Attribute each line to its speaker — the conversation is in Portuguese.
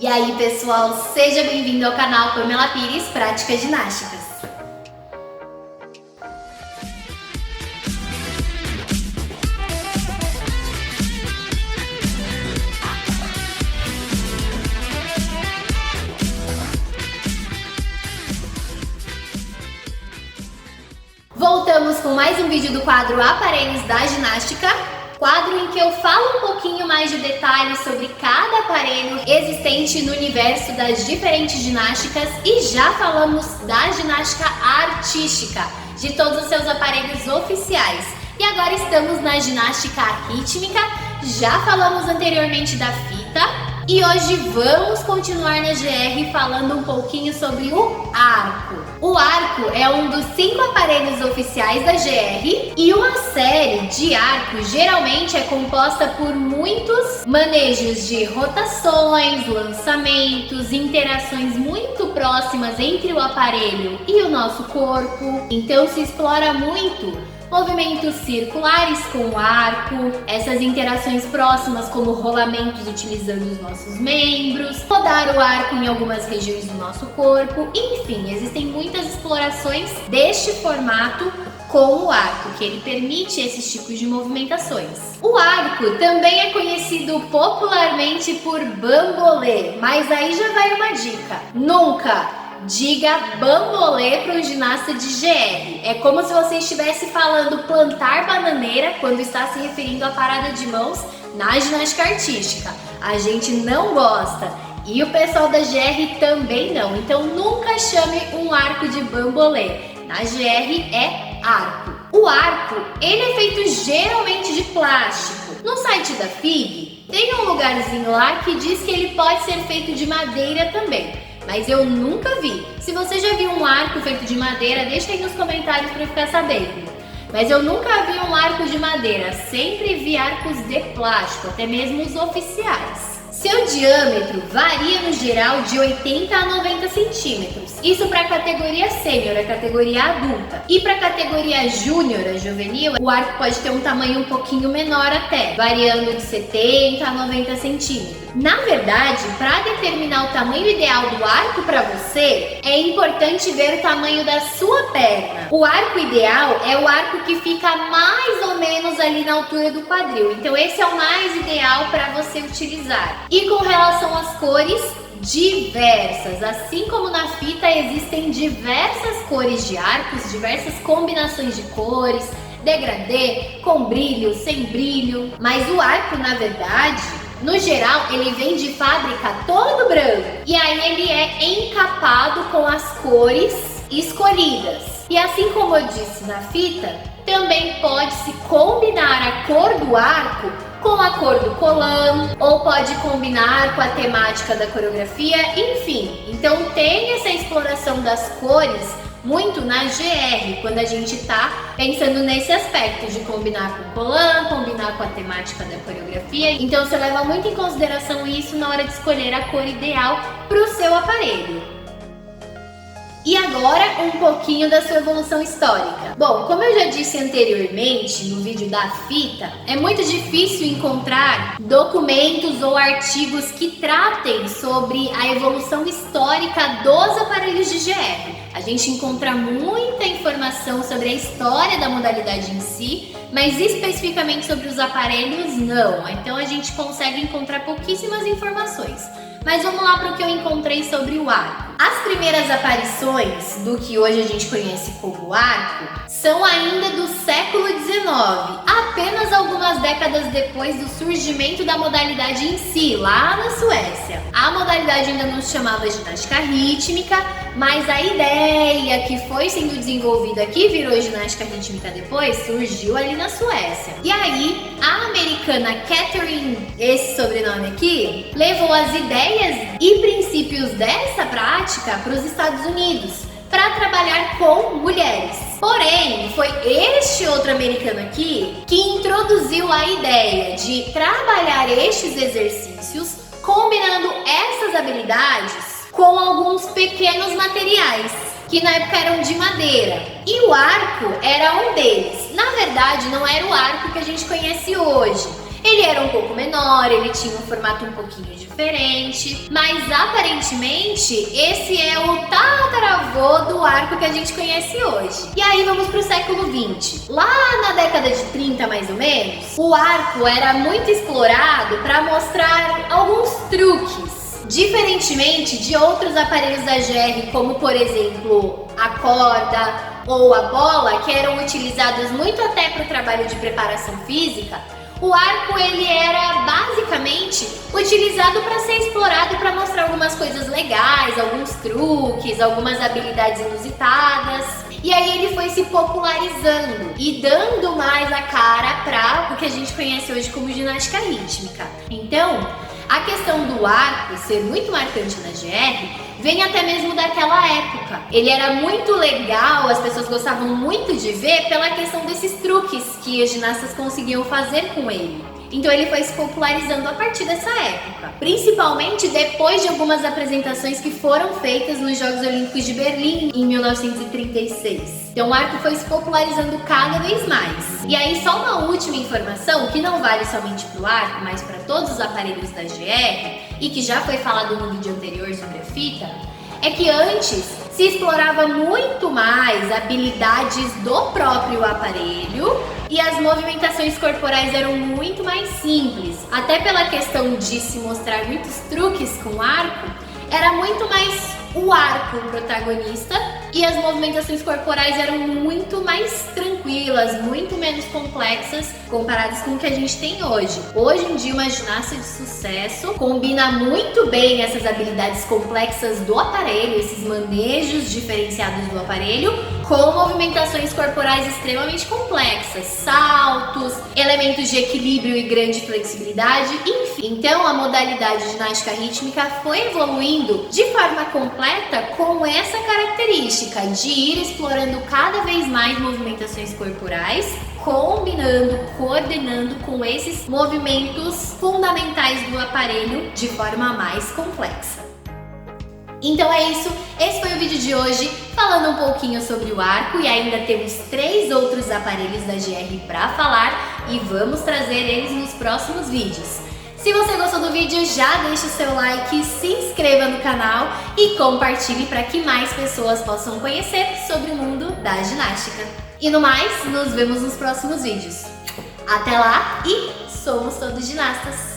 Speaker 1: E aí, pessoal, seja bem-vindo ao canal Pamela Pires Práticas Ginásticas. Voltamos com mais um vídeo do quadro Aparelhos da Ginástica, quadro em que eu falo um pouquinho mais de detalhes sobre cada aparelho existente no universo das diferentes ginásticas e já falamos da ginástica artística, de todos os seus aparelhos oficiais. E agora estamos na ginástica rítmica, já falamos anteriormente da fita. E hoje vamos continuar na GR falando um pouquinho sobre o arco. O arco é um dos 5 aparelhos oficiais da GR e uma série de arcos geralmente é composta por muitos manejos de rotações, lançamentos, interações muito próximas entre o aparelho e o nosso corpo. Então se explora muito movimentos circulares com o arco, essas interações próximas como rolamentos utilizando os nossos membros, rodar o arco em algumas regiões do nosso corpo, enfim, existem muitas explorações deste formato com o arco, que ele permite esses tipos de movimentações. O arco também é conhecido popularmente por bambolê, mas aí já vai uma dica: nunca diga bambolê para um ginasta de GR. É como se você estivesse falando plantar bananeira quando está se referindo à parada de mãos na ginástica artística. A gente não gosta e o pessoal da GR também não. Então nunca chame um arco de bambolê. Na GR é arco. O arco, ele é feito geralmente de plástico. No site da FIG tem um lugarzinho lá que diz que ele pode ser feito de madeira também, mas eu nunca vi. Se você já viu um arco feito de madeira, deixa aí nos comentários para eu ficar sabendo. Mas eu nunca vi um arco de madeira, sempre vi arcos de plástico, até mesmo os oficiais. Seu diâmetro varia no geral de 80 a 90 centímetros. Isso para a categoria sênior, a categoria adulta. E para a categoria júnior, a juvenil, o arco pode ter um tamanho um pouquinho menor até, variando de 70 a 90 centímetros. Na verdade, para determinar o tamanho ideal do arco para você, é importante ver o tamanho da sua perna. O arco ideal é o arco que fica mais ou menos ali na altura do quadril. Então esse é o mais ideal para você utilizar. E com relação às cores, diversas. Assim como na fita existem diversas cores de arcos, diversas combinações de cores, degradê, com brilho, sem brilho. Mas o arco, na verdade, no geral, ele vem de fábrica todo branco. E aí ele é encapado com as cores escolhidas. E assim como eu disse na fita, também pode-se combinar a cor do arco com a cor do colã, ou pode combinar com a temática da coreografia, enfim. Então tem essa exploração das cores muito na GR, quando a gente tá pensando nesse aspecto de combinar com o colã, combinar com a temática da coreografia. Então você leva muito em consideração isso na hora de escolher a cor ideal para o seu aparelho. E agora um pouquinho da sua evolução histórica. Bom, como eu já disse anteriormente no vídeo da fita, é muito difícil encontrar documentos ou artigos que tratem sobre a evolução histórica dos aparelhos de GR. A gente encontra muita informação sobre a história da modalidade em si, mas especificamente sobre os aparelhos não. Então a gente consegue encontrar pouquíssimas informações. Mas vamos lá para o que eu encontrei sobre o arco. As primeiras aparições do que hoje a gente conhece como arco são ainda do século XIX, apenas algumas décadas depois do surgimento da modalidade em si, lá na Suécia. A modalidade ainda não se chamava ginástica rítmica, mas a ideia que foi sendo desenvolvida, que virou ginástica rítmica depois, surgiu ali na Suécia. E aí, a americana Catherine, esse sobrenome aqui, levou as ideias e princípios dessa prática para os Estados Unidos, para trabalhar com mulheres. Porém, foi este outro americano aqui que introduziu a ideia de trabalhar estes exercícios combinando essas habilidades com alguns pequenos materiais que na época eram de madeira. E o arco era um deles. Na verdade, não era o arco que a gente conhece hoje. Ele era um pouco menor, ele tinha um formato um pouquinho diferente, mas aparentemente esse é o tataravô do arco que a gente conhece hoje. E aí vamos pro século 20. Lá na década de 30, mais ou menos, o arco era muito explorado para mostrar alguns truques. Diferentemente de outros aparelhos da GR, como por exemplo a corda ou a bola, que eram utilizados muito até para o trabalho de preparação física, o arco ele era basicamente utilizado para ser explorado para mostrar algumas coisas legais, alguns truques, algumas habilidades inusitadas. E aí ele foi se popularizando e dando mais a cara para o que a gente conhece hoje como ginástica rítmica. Então, a questão do arco ser muito marcante na GR vem até mesmo daquela época. Ele era muito legal, as pessoas gostavam muito de ver pela questão desses truques que as ginastas conseguiam fazer com ele. Então ele foi se popularizando a partir dessa época, principalmente depois de algumas apresentações que foram feitas nos Jogos Olímpicos de Berlim em 1936. Então o arco foi se popularizando cada vez mais. E aí só uma última informação, que não vale somente para o arco, mas para todos os aparelhos da GR, e que já foi falado no vídeo anterior sobre a fita, é que antes se explorava muito mais habilidades do próprio aparelho e as movimentações corporais eram muito mais simples. Até pela questão de se mostrar muitos truques com o arco, era muito mais o arco o protagonista e as movimentações corporais eram muito mais tranquilas, muito menos complexas comparadas com o que a gente tem hoje. Hoje em dia, uma ginasta de sucesso combina muito bem essas habilidades complexas do aparelho, esses manejos diferenciados do aparelho, com movimentações corporais extremamente complexas, saltos, elementos de equilíbrio e grande flexibilidade, enfim. Então, a modalidade ginástica rítmica foi evoluindo de forma completa com essa característica de ir explorando cada vez mais movimentações corporais, combinando, coordenando com esses movimentos fundamentais do aparelho de forma mais complexa. Então é isso, esse foi o vídeo de hoje, falando um pouquinho sobre o arco e ainda temos 3 outros aparelhos da GR para falar e vamos trazer eles nos próximos vídeos. Se você gostou do vídeo, já deixa o seu like, se inscreva no canal e compartilhe para que mais pessoas possam conhecer sobre o mundo da ginástica. E no mais, nos vemos nos próximos vídeos. Até lá e somos todos ginastas!